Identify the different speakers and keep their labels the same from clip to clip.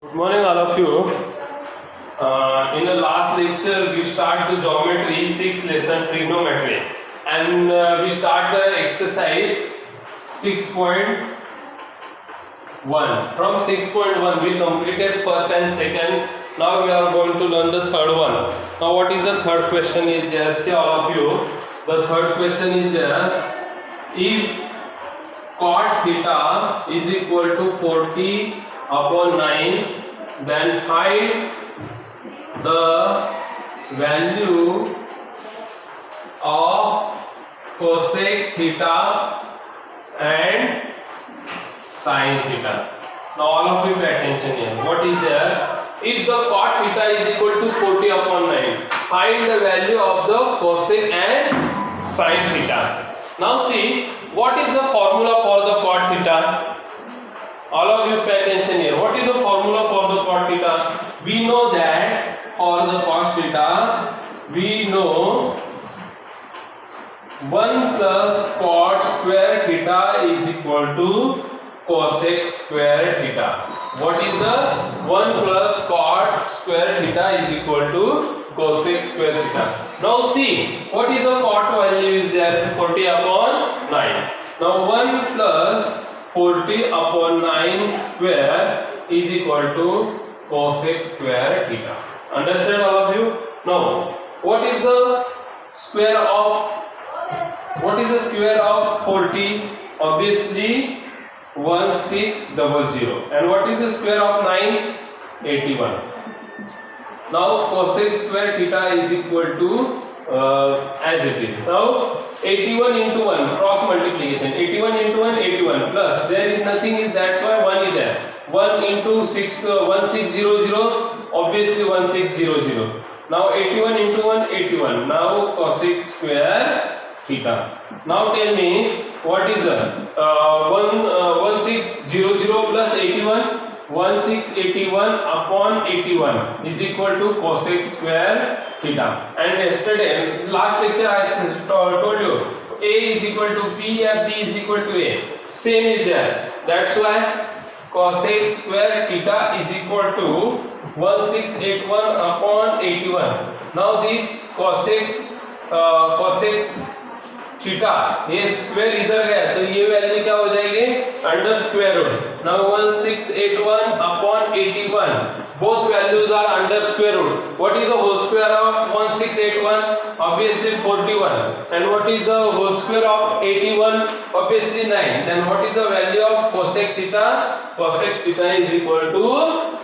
Speaker 1: Good morning, all of you. In the last lecture, we start the geometry 6 lesson trigonometry, and we start the exercise 6.1. From 6.1, we completed first and second. Now we are going to learn the third one. Now, what is the third question? Is there? See, all of you. The third question is there. If cot theta is equal to 40 upon 9, then find the value of cosec theta and sin theta. Now all of you pay attention here. What is there? If the cot theta is equal to 40 upon 9, find the value of the cosec and sin theta. Now see, what is the formula for the cot theta? All of you pay attention here. What is the formula for the cot theta? We know that for the cos theta, we know 1 plus cot square theta is equal to cosec square theta. What is the 1 plus cot square theta is equal to cosec square theta. Now see, what is the cot value is there? 40 upon 9. Now 1 plus 40 upon 9 square is equal to cosec square theta. Understand all of you? Now, what is the square of 40? Obviously 1600. And what is the square of 9? 81. Now cosec square theta is equal to as it is. Now 81 into 1 cross multiplication. 81 into 1 81 plus there is nothing is, that's why 1 is there. 1 into 6 1600, obviously 1600. Now 81 into 1 81. Now cosec square theta. Now tell me what is 1600 plus 81? 1681 upon 81 is equal to cosec square theta. And yesterday, last lecture I told you A is equal to B and B is equal to A. Same is there. That's why cosec square theta is equal to 1681 upon 81. Now this cosec theta ये square इधर गया तो ये value क्या हो जाएगी under square root. Now 1681 upon 81 both values are under square root. What is the whole square of 1681? Obviously 41. And what is the whole square of 81? Obviously 9. Then what is the value of cosec theta? Cosec theta is equal to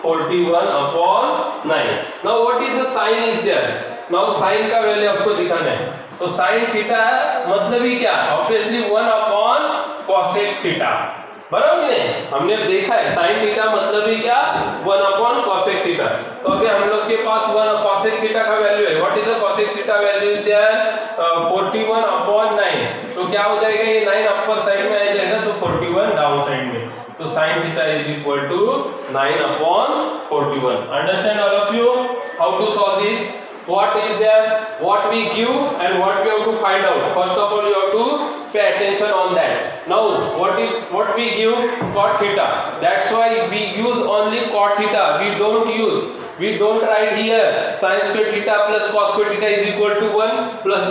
Speaker 1: 41 upon 9. Now what is the sin is there? Now sin का value आपको दिखाना है. तो sin theta मतलब ही क्या? Obviously 1 upon cosec theta. बराबर नहीं? हमने देखा है sin थीटा मतलब ही क्या? 1 अपॉन cosec थीटा. तो अभी हम लोग के पास 1 cosec थीटा का वैल्यू है. What is the cosec theta value is there 41 upon 9. तो क्या हो जाएगा? ये 9 अपर साइड में आ जाएगा तो 41 डाउन साइड में. तो sin theta is equal to 9 upon 41. Understand all of you how to solve this? What is there, what we give and what we have to find out. First of all you have to pay attention on that. Now what we give? Cot theta. That's why we use only cot theta. We don't write here sin square theta plus cos square theta is equal to 1 plus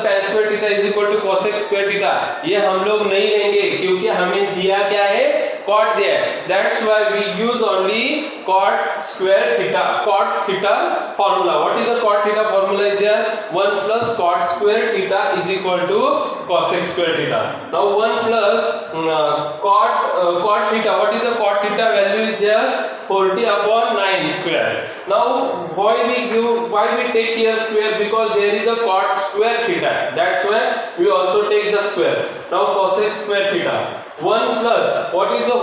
Speaker 1: tan square theta is equal to cosec square theta. ये हम लोग नहीं लेंगे क्योंकि हमें दिया क्या है? cot there. That's why we use only cot square theta, cot theta formula. What is the cot theta formula is there? 1 plus cot square theta is equal to cosec square theta. Now 1 plus cot theta. What is the cot theta value is there? 40 upon 9 square. Now why we take here square? Because there is a cot square theta. That's why we also take the square. Now cosec square theta. 1 plus what is the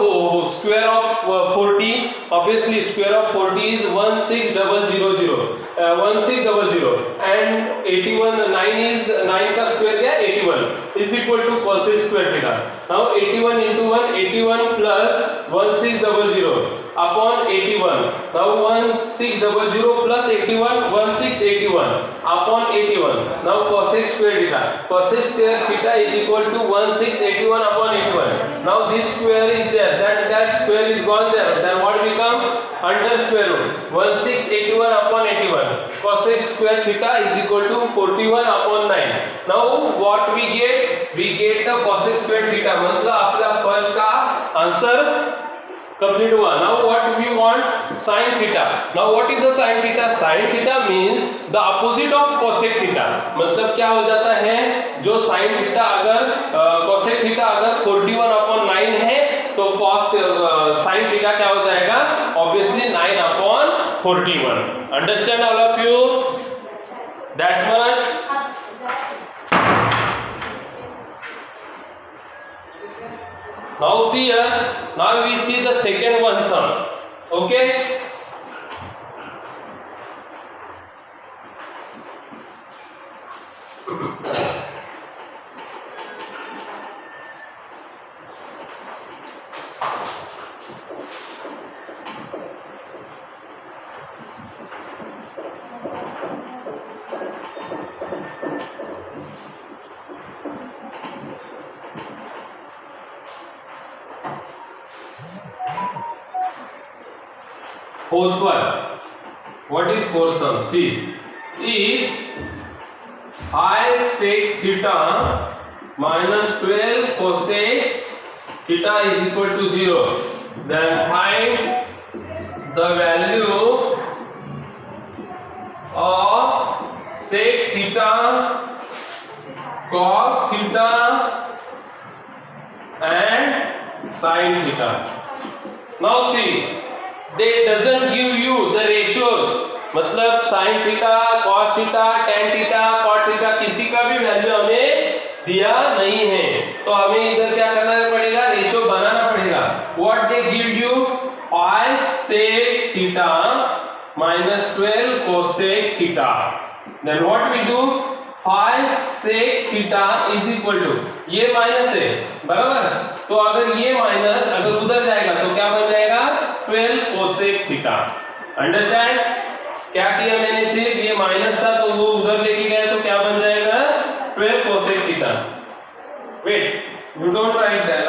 Speaker 1: square of 40? Obviously square of 40 is 16000. 1600 and 81 9 is 9 का square क्या? 81 is equal to cosec square theta. Now 81 into 1 81 plus 1600 upon 81. Now 1600 plus 81, 1681 upon 81. Now cosec square theta. Cosec square theta is equal to 1681 upon 81. Now this square is there, then that square is gone there. Then what become? Under square root 1681 upon 81. Cosec square theta is equal to 41 upon 9. Now what we get? We get the cosec square theta. मतलब आपला first का answer complete हुआ. Now what we want? Sin theta. Now what is the sin theta? Sin theta means the opposite of cosec theta. मतलब क्या हो जाता है? जो sin theta अगर cosec theta अगर 41 upon 9 है तो cos sin theta क्या हो जाएगा? Obviously 9 upon 41. Understand all of you? That much? Now see here, now we see the second one sum. Okay? Fourth one. What is fourth sum? See, if I sec theta minus 12 cosec theta is equal to 0, then find the value of sec theta, cos theta and sin theta. Now see, they doesn't give you the ratios. मतलब sin theta, cos theta, tan theta, cot theta किसी का भी value हमें दिया नहीं है, तो हमें इधर क्या करना पड़ेगा? रेशियो बनाना पड़ेगा. What they give you? 5 sec theta minus 12 cosec theta. Then what we do? 5 sec theta is equal to, ये माइनस है बराबर, तो अगर ये माइनस अगर उधर जाएगा तो क्या बन जाएगा? 12 cosec theta. अंडरस्टैंड? क्या किया मैंने? सिर्फ ये माइनस था तो वो उधर लेके गया तो क्या बन जाएगा? 12 cosec theta. Wait, you don't write that,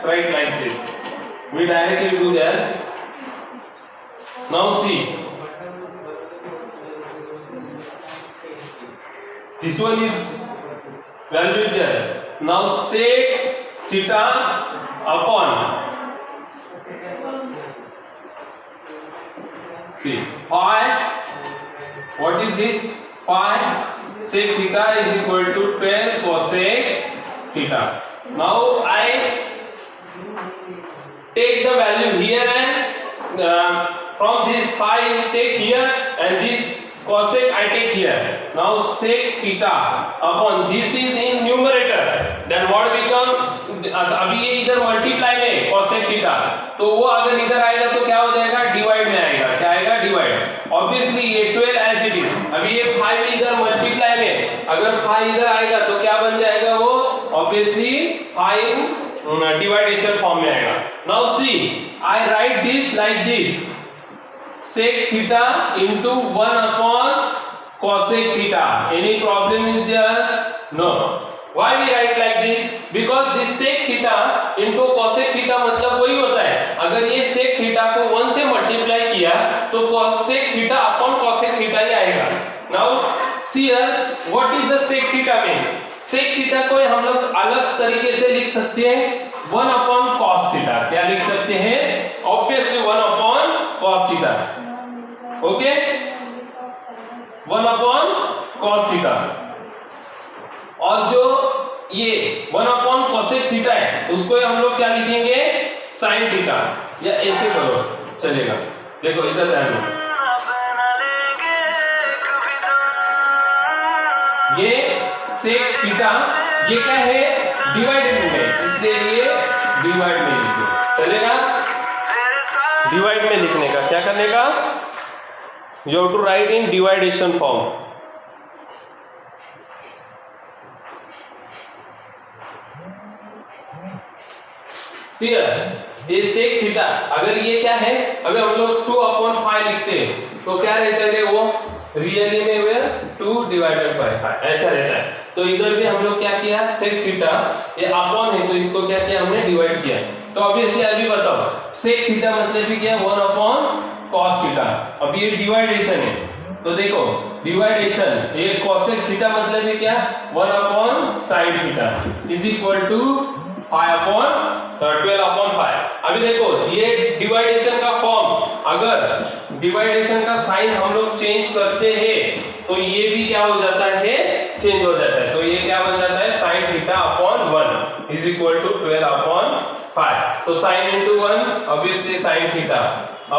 Speaker 1: write like this. We directly do that. Now see, this one is value is there. Now sec theta upon, see, pi, what is this? Pi sec theta is equal to 12 cosec theta. Now I take the value here and from this pi is take here and this cosec I take here. Now sec theta upon this is in numerator, then what become? अभी ये इधर multiply में cosec theta, तो वो अगर इधर आएगा तो क्या हो जाएगा? डिवाइड में आएगा. क्या आएगा? डिवाइड. ऑब्वियसली ये 12 एज इट इज. अभी ये 5 इधर मल्टीप्लाई में, अगर 5 इधर आएगा तो क्या बन जाएगा? वो ऑब्वियसली 5 डिवाइडेशन फॉर्म में आएगा. Now see, I right this like this, sec theta into 1 upon cosec theta. Any problem is there? No. Why we write like this? Because this sec theta into cosec theta मतलब वही होता है. अगर ये sec theta को 1 से multiply किया तो cosec theta upon cosec theta ही आएगा. Now see here, what is the sec theta means? sec theta को हम लोग अलग तरीके से लिख सकते हैं, 1 upon cos theta. क्या लिख सकते हैं? Obviously 1 upon cos theta. Okay? 1 upon cos theta. और जो ये 1 upon cosec theta है उसको हम लोग क्या लिखेंगे? sin theta. या ऐसे करो चलेगा. देखो इधर ध्यान दो, ये sec theta ये क्या है? डिवाइडेड में, इसलिए ये डिवाइड में लिखो. चलेगा? डिवाइड में लिखने का क्या करने का? You have to write in dividation form. See here, ये sec थीटा, अगर ये क्या है, अभी हम लोग 2/5 लिखते हैं तो क्या रहता है वो रियली में वे 2/5 ऐसा रहता है। तो इधर भी हम लोग क्या किया, sec थीटा ये अपॉन है तो इसको क्या किया हमने डिवाइड किया। तो ऑब्वियसली अभी बताओ sec थीटा मतलब भी क्या 1/cos थीटा। अब ये डिवाइडेशन है तो देखो डिवाइडेशन ये cosec थीटा मतलब भी क्या 1/sin theta is equal to 12/5। अभी देखो ये डिवाइडेशन का फॉर्म, अगर डिवाइडेशन का साइन हम लोग चेंज करते हैं तो ये भी क्या हो जाता है, चेंज हो जाता है। तो ये क्या बन जाता है sin theta upon 1 is equal to 12/5। तो sin into 1 obviously sin theta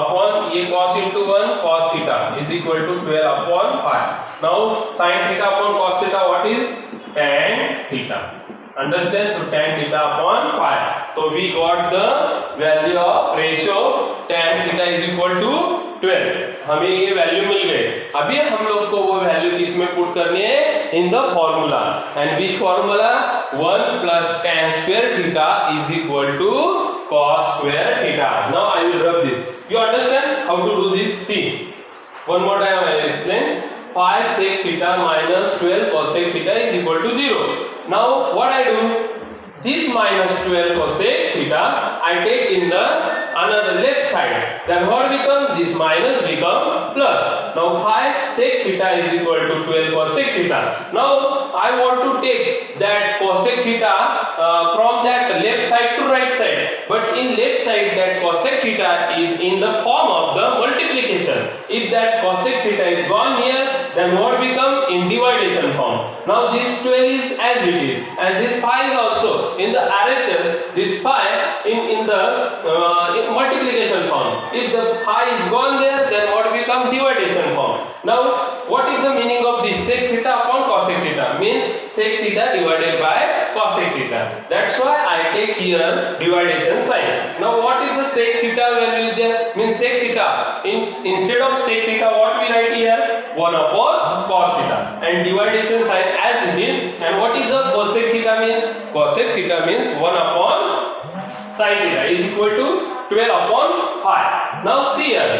Speaker 1: upon ये cos into 1 cos theta is equal to 12/5। Now sin theta upon cos theta what is tan theta. Understand? तो tan theta upon 5. So we got the value of ratio tan theta is equal to 12. हमें ये value मिल गए। अभी हम लोग को वो value किसमें पुट करनी है, in the formula. And which formula 1 plus tan square theta is equal to cos square theta. Now I will rub this. You understand how to do this? See, one more time I will explain. 5 sec theta minus 12 cosec theta is equal to 0. Now what I do, this minus 12 cosec theta I take in the another left side, then what become, this minus become plus. Now 5 sec theta is equal to 12 cosec theta. Now I want to take that cosec theta from that left side to right side, but in left side that cosec theta is in the form of the multiplication. If that cosec theta is gone here, then what become, in dividation form. Now this 12 is as it is, and this pi is also in the RHS, this pi in the in multiplication form. If the pi is gone there, then what become, dividation form. Now what is the meaning of this sec theta upon cosec theta, means sec theta divided by cosec theta. That's why I take here dividation sign. Now what is the sec theta value is there, means sec theta instead of sec theta what we write here, 1/cos theta, and dividation sign as it is. And what is the cosec theta means, cosec theta means 1/sin theta is equal to 12/5. Now see here,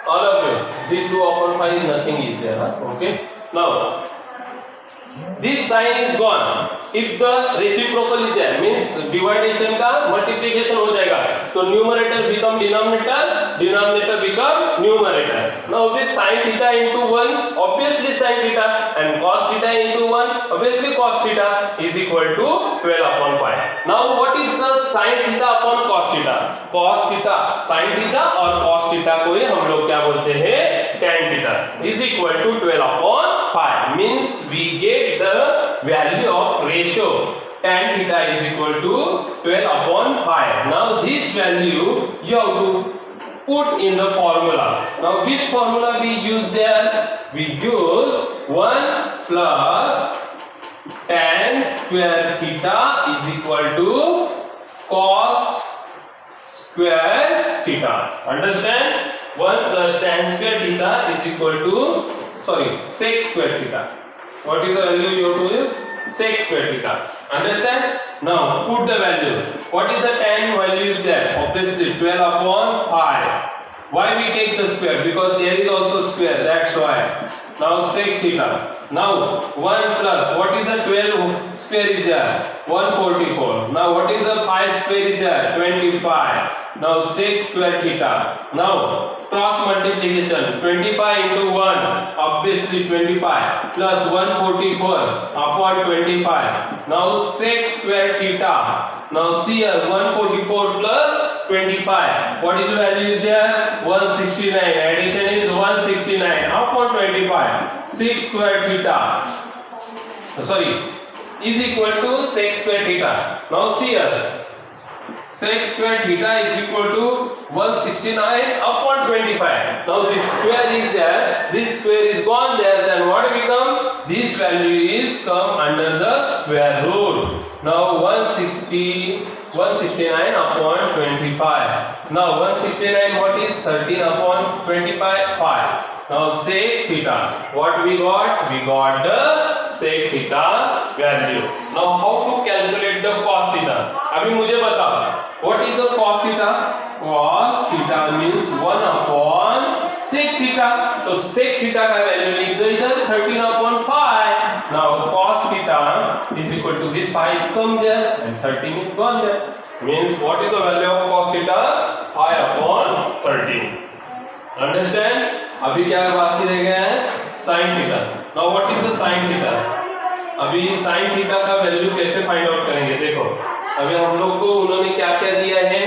Speaker 1: all of you, this 2/5 is nothing is there, huh? Okay. Now this sign is gone. If the reciprocal is there, means dividation का multiplication हो जाएगा, तो numerator become denominator, denominator become numerator. Now this sin theta into 1, obviously sin theta, and cos theta into 1, obviously cos theta is equal to 12/5. Now what is the sin theta upon cos theta? Cos theta, sin theta और cos theta को ही हम लोग क्या बोलते हैं, tan theta is equal to 12/5. Means we get the value of ratio tan theta is equal to 12/5. Now this value you have to put in the formula. Now which formula we use there? We use 1 plus tan square theta is equal to cos square theta. Understand? 1 plus tan square theta is equal to, sorry, sec square theta. What is the value you have to give? Sec square theta. Understand? Now put the value. What is the tan value is there? Obviously 12/5. Why we take the square? Because there is also square. That's why. Now sec theta. Now 1 plus what is the 12 square is there? 144. Now what is the 5 square is there? 25. Now sec square theta. Now cross multiplication, 25 into 1 obviously 25 plus 144 upon 25. Now sec square theta. Now see here, 144 plus 25, what is the value is there, 169. Addition is 169 upon 25. Sec square theta, sorry, is equal to sec square theta. Now see here, sec square theta is equal to 169 upon 25. Now this square is there, this square is gone there, then what become, this value is come under the square root. Now 169 upon 25. Now 169 what is 13 upon 25? 5. Now sec theta. What we got? We got the sec theta value. Now how to calculate the cos theta? अभी मुझे बताओ. What is a cos theta? Cos theta means 1 upon sec theta. तो sec theta का value लिख दो इधर 13 upon 5. Now cos theta is equal to this 5 is come there and 13 is gone there. Means what is the value of cos theta? 5 upon 13. Understand? अभी क्या बाकी रह गया है? sin theta. Now what is the sin theta? अभी sin theta का value कैसे find out करेंगे? देखो अभी हम लोग को उन्होंने क्या क्या दिया है?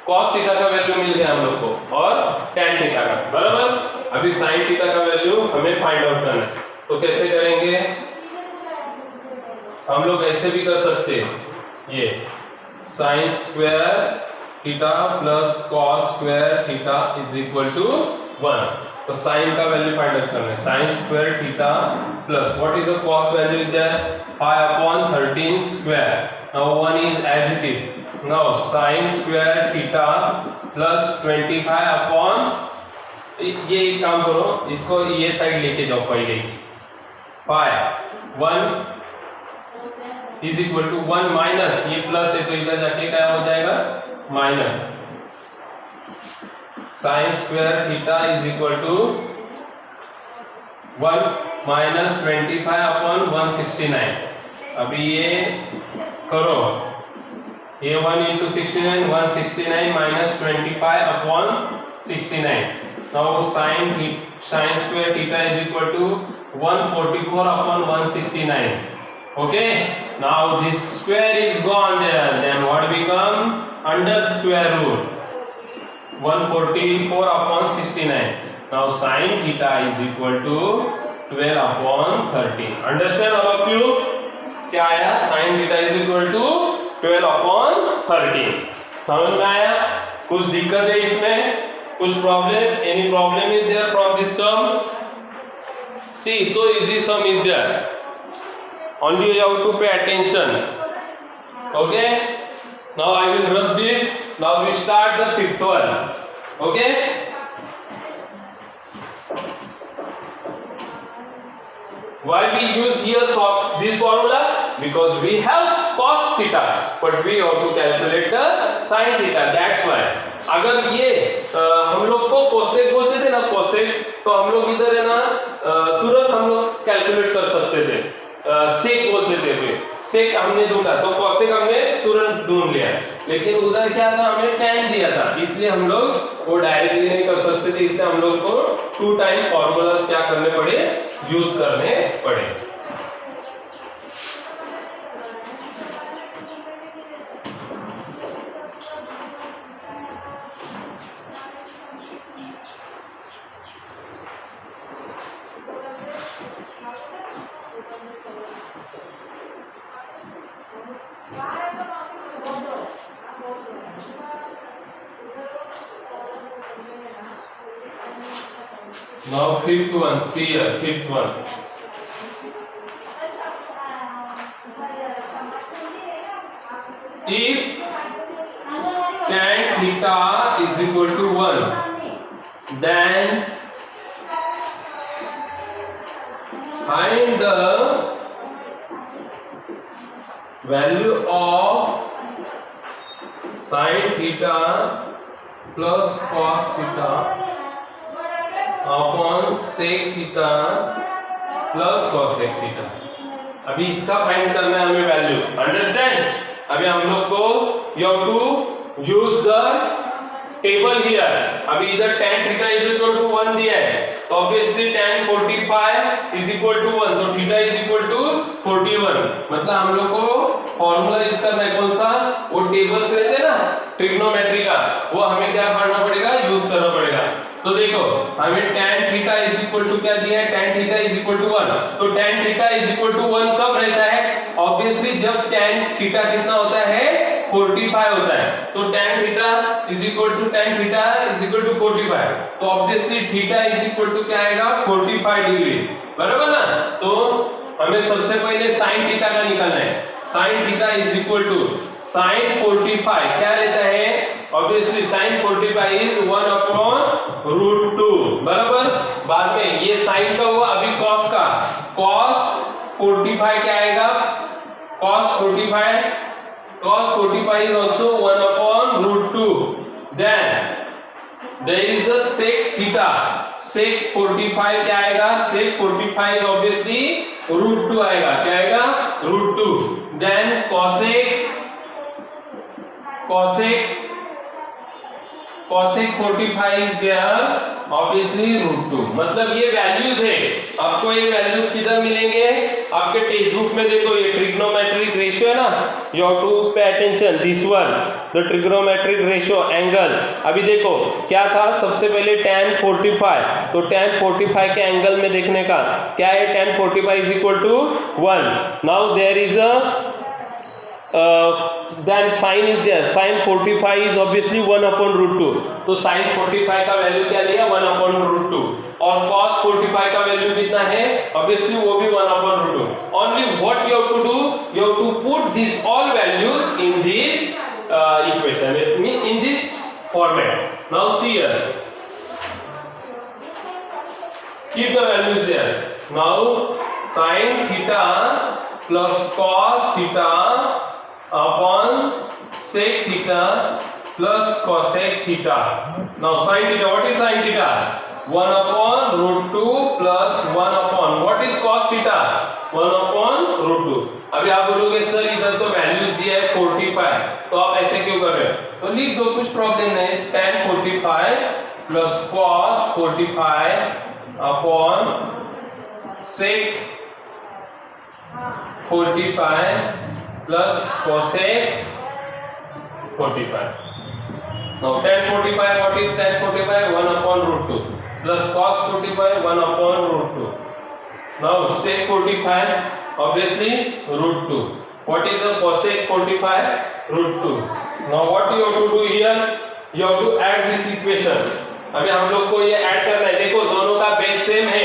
Speaker 1: cos थीटा का वैल्यू मिल गया हम लोग को और tan थीटा का, बराबर? अभी sin थीटा का वैल्यू हमें फाइंड आउट करना है, तो कैसे करेंगे? हम लोग ऐसे भी कर सकते हैं, ये sin square theta plus cos square theta is equal to 1. तो sin का वैल्यू फाइंड आउट करना है, sin square theta plus what is the cos value is there 5 upon 13 square. Now 1 is as it is. Now sin square theta plus 25 upon, ये एक काम करो, इसको ये साइड लेके जाओ पहले ही. 5 1 is equal to 1 माइनस, ये प्लस है तो इधर जाके क्या हो जाएगा? Minus. sin square theta is equal to 1 minus 25 upon 169. अभी ये करो, ये 1 into 69 169 minus 25 upon 69. Now sin square theta is equal to 144 upon 169. Okay, now this square is gone there, then what become? Under square root 144 upon 69. Now sin theta is equal to 12 upon 13. Understand all of you? क्या आया? sin theta is equal to 12 upon 13. समझ में आया? कुछ दिक्कत है इसमें? कुछ problem? Any problem is there from this sum? See, so easy sum is there. Only you have to pay attention. Okay? Now I will rub this. Now we start the fifth one. Okay? Why we use here this formula? Because we have cos theta, but we have to calculate the sin theta. That's why. अगर ये हम लोग को cosec बोलते थे ना, cosec, तो हम लोग इधर है ना तुरंत हम लोग कैलकुलेट कर सकते थे. सेक बोलते थे, सेक हमने ढूंढा तो कोसेक हमने तुरंत ढूंढ लिया. लेकिन उधर क्या था? हमें tan दिया था, इसलिए हम लोग वो डायरेक्टली नहीं कर सकते थे. इसलिए हम लोग को 2 टाइम फॉर्मूलाज क्या करने पड़े? यूज करने पड़े. Now fifth one, see here, fifth one. If tan theta is equal to 1, then find the value of sin theta plus cos theta upon sec theta plus cosec theta. अभी इसका find करना है हमें value. Understand? अभी हम लोग को you have to use the table here. अभी इधर tan theta is equal to 1 दिया है, तो obviously tan 45 is equal to 1, तो थीटा इज इक्वल टू 41. मतलब हम लोग को फॉर्मूला यूज करना है. कौन सा? वो टेबल्स रहते हैं ना ट्रिग्नोमेट्री का, वो हमें क्या करना पड़ेगा? यूज करना पड़ेगा. तो देखो हमें tan theta is equal to क्या दिया है? tan theta is equal to 1. तो tan theta is equal to 1 कब रहता है? ऑब्वियसली जब tan थीटा कितना होता है? 45 होता है. तो tan theta is equal to 45. तो obviously theta is equal to क्या आएगा? 45 डिग्री, बराबर ना? तो हमें सबसे पहले साइन थीटा का निकालना है। Sine theta is equal to sine 45 क्या रहता है, ऑब्वियसली साइन 45 इज 1/√2 बराबर। बाद में ये साइन का हुआ, अभी कॉस का, कॉस 45 क्या आएगा, cos 45 is also 1/√2. Then there is a sec theta. Sec 45 क्या आएगा, sec 45 obviously √2 आएगा, क्या आएगा √2. Then cosec 45 is there, obviously √2. मतलब ये वैल्यूज है। आपको ये वैल्यूज किधर मिलेंगे, आपके टेक्स्ट बुक में देखो, ये ट्रिग्नोमेट्रिक रेशियो है ना, you have to pay attention this one, the trigonometric ratio angle. अभी देखो क्या था, सबसे पहले tan 45, तो tan 45 के एंगल में देखने का क्या है, tan 45 is equal to 1. Now there is a then sin is there, sin 45 is obviously 1/√2. तो sin 45 का वैल्यू क्या लिया, 1/√2. और cos 45 का वैल्यू कितना है, obviously वो भी 1/√2. Only what you have to do, you have to put these all values in this equation, it means in this format. Now see here, keep the values there. Now sin theta plus cos theta upon sec theta plus cosec theta. Now sin theta, what is sin theta, 1/√2 plus 1/, what is cos theta, 1/√2. अभी आप बोलोगे sir इधर तो values दिया है 45, तो आप ऐसे क्यों कर रहे हो, तो लिख दो, कुछ प्रॉब्लम नहीं, tan 45 plus cos 45 upon sec 45 plus cosec 45. Now tan 45, what is tan 45, 1/√2 plus cos 45, 1/√2. Now sec 45 obviously √2. What is the cosec 45, √2. Now what you have to do here, you have to add this equation. अभी हम लोग को ये add करना है, देखो दोनों का बेस सेम है,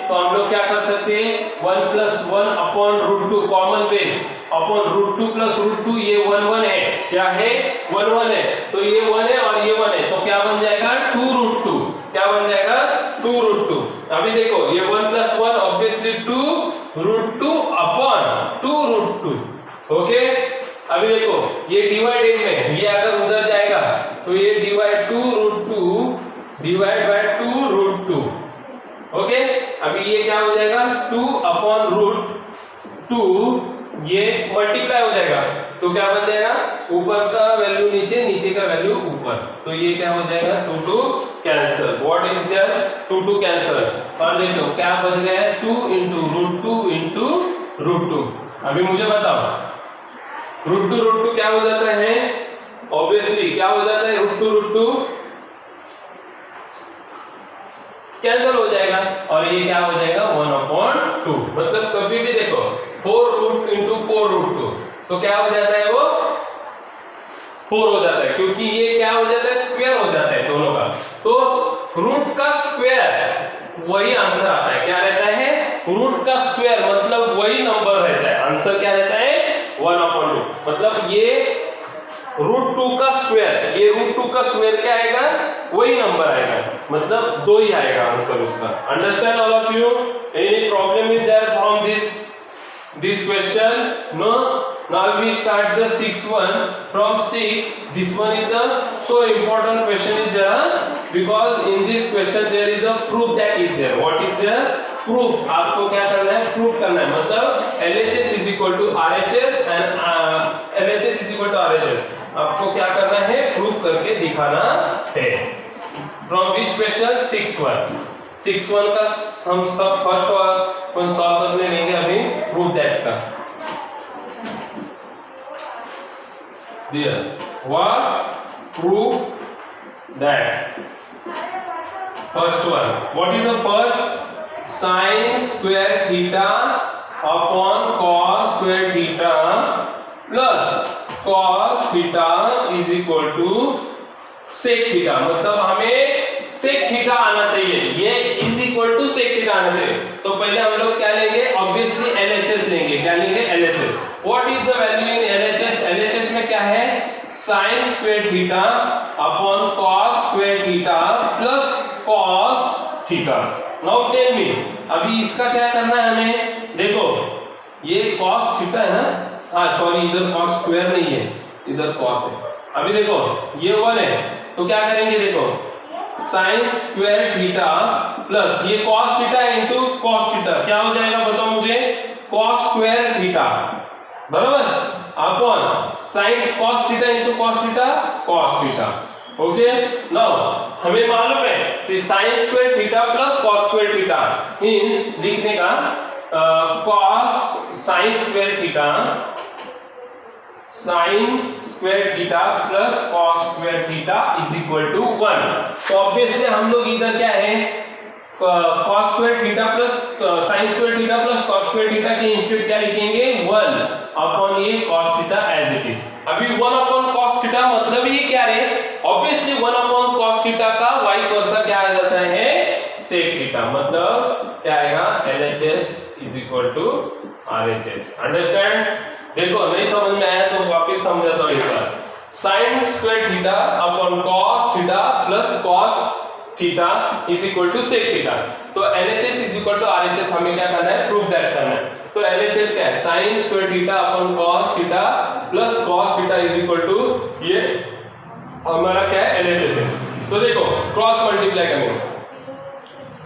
Speaker 1: तो हम लोग क्या कर सकते हैं, 1 + 1/√2 कॉमन बेस अपॉन √2 + √2, ये 1 है, क्या है 1 है, तो ये 1 है और ये 1 है, तो क्या बन जाएगा 2√2, क्या बन जाएगा 2√2. अभी देखो ये 1 + 1 ऑब्वियसली 2√2 अपॉन 2√2. ओके, अभी देखो ये डिवाइडेड में, ये अगर उधर जाएगा तो ये डिवाइड 2√2 डिवाइड बाय 2√2. ओके, अभी ये क्या हो जाएगा 2/√2, ये मल्टीप्लाई हो जाएगा, तो क्या बन जाएगा, ऊपर का वैल्यू नीचे, नीचे का वैल्यू ऊपर, तो ये क्या हो जाएगा 2 cancel. What is there, 2 cancel, और देखो क्या बच गया है 2 × √2. अभी मुझे बताओ √2 क्या हो जाता है, ऑब्वियसली क्या हो जाता है, √2 कैंसिल हो जाएगा, और ये क्या हो जाएगा 1/2. मतलब कभी भी देखो 4 × 4√2, तो क्या हो जाता है, वो 4 हो जाता है, क्योंकि ये क्या हो जाता है, स्क्वायर हो जाता है दोनों का, तो रूट का स्क्वायर वही आंसर आता है, क्या रहता है, रूट का स्क्वायर, मतलब वही नंबर रहता है, आंसर क्या रहता है 1/2. मतलब ये √2 का स्क्वायर, ये √2 का स्क्वायर क्या आएगा, वही नंबर आएगा, मतलब 2 ही आएगा आंसर उसका. Understand all of you, any problem is there from this question? No. Now we start the 6th one. From 6, this one is a so important question is there, because in this question there is a proof that is there. What is there? Proof. आपको क्या करना है, proof करना है, मतलब LHS is equal to RHS and LHS is equal to RHS. आपको क्या करना है, प्रूफ करके दिखाना है. From which question? 6th one. 6th one का हम सब फर्स्ट वन सॉल्व करने लेंगे अभी, प्रूफ दैट का. Dear, what? Prove that. First one. What is the first? Sin square theta upon cos square theta plus cos theta is equal to sec theta. मतलब हमें sec theta आना चाहिए, ये is equal to sec theta आना चाहिए। तो पहले हम लोग क्या लेंगे, ऑब्वियसली LHS लेंगे। क्या लेंगे, LHS। What is the value in LHS? LHS में क्या है, sin square theta upon cos square theta plus cos theta. Now tell me, अभी इसका क्या करना है हमें, देखो ये cos थीटा है ना, हाँ सॉरी इधर cos स्क्वायर नहीं है, इधर cos है। अभी देखो ये 1 है, तो क्या करेंगे, देखो sin स्क्वायर थीटा प्लस ये cos theta into cos theta, क्या हो जाएगा बताओ मुझे, cos स्क्वायर थीटा बराबर upon sin cos theta into cos theta cos theta. Okay, now हमें मालूम है sin square theta plus cos square theta means लिखने का cos sin square theta sin square theta plus cos square theta is equal to 1। तो obviously हम लोग इधर क्या है, cos square theta plus sin square theta plus cos square theta के instead क्या लिखेंगे, 1 अपॉन ये cos theta as it is. अभी 1 अपॉन cos थीटा मतलब ही क्या है, ऑब्वियसली 1 अपॉन cos थीटा का वाइस वर्सा क्या आ जाता है, sec थीटा। मतलब क्या आएगा, LHS is equal to RHS। Understand? देखो नहीं समझ में आया तो वापस समझाता हूं एक बार। sin square theta upon cos theta plus cos theta is equal to sec theta. तो LHS is equal to RHS हमें क्या करना है, प्रूव दैट करना है। तो LHS क्या है, sin square theta upon cos theta plus cos theta is equal to ये हमारा क्या है, LHS है। तो देखो क्रॉस मल्टीप्लाई करेंगे,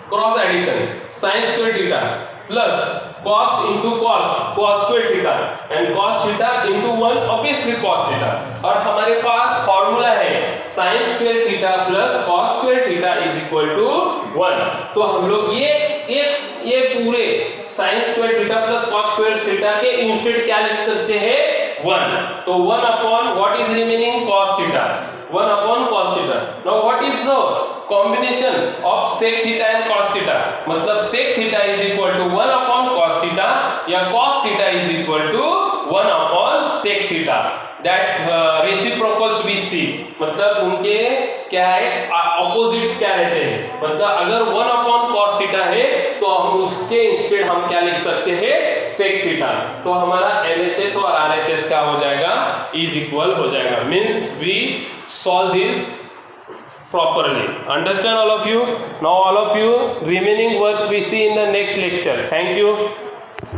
Speaker 1: cross addition sin square theta plus cos into cos square theta and cos theta into 1 obviously cos theta. और हमारे पास फॉर्मूला है sin square theta plus cos square theta is equal to 1। तो हम लोग ये पूरे sin square theta plus cos square theta के इंस्टेड क्या लिख सकते हैं, 1। तो 1 upon what is remaining, cos theta, 1 upon cos theta। Now what is the combination of sec theta and cos theta? मतलब sec theta is equal to 1 upon cos theta या cos theta is equal to 1 upon sec theta। That reciprocals we see, मतलब उनके क्या है, opposites क्या रहते हैं। मतलब अगर 1 upon cos theta है तो हम उसके इंस्टेड हम क्या लिख सकते हैं, sec theta। तो हमारा LHS और RHS क्या हो जाएगा, इज इक्वल हो जाएगा। Means we solve this properly. Understand all of you? Now all of you, remaining work we see in the next lecture. Thank you.